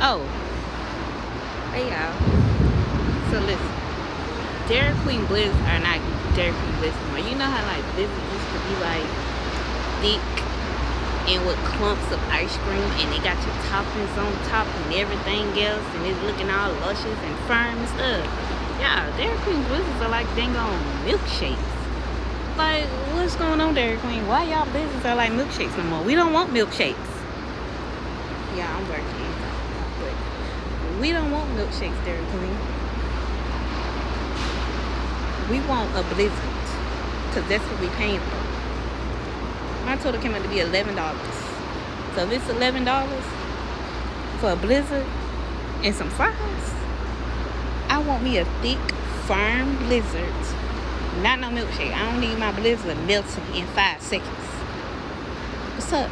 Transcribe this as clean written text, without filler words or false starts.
Oh, hey y'all. So listen, Dairy Queen Blizzards are not Dairy Queen Blizzards anymore. You know how like Blizzards used to be like thick and with clumps of ice cream, and they got your toppings on top and everything else, and it's looking all luscious and firm and stuff. Yeah, Dairy Queen Blizzards are like dang on milkshakes. Like, what's going on, Dairy Queen? Why y'all Blizzards are like milkshakes no more? We don't want milkshakes. Yeah, I'm working, but we don't want milkshakes, Dairy Queen. We want a Blizzard, because that's what we paying for. My total came out to be $11. So if it's $11 for a Blizzard and some fries, I want me a thick, firm Blizzard. Not no milkshake. I don't need my Blizzard melting in 5 seconds. What's up?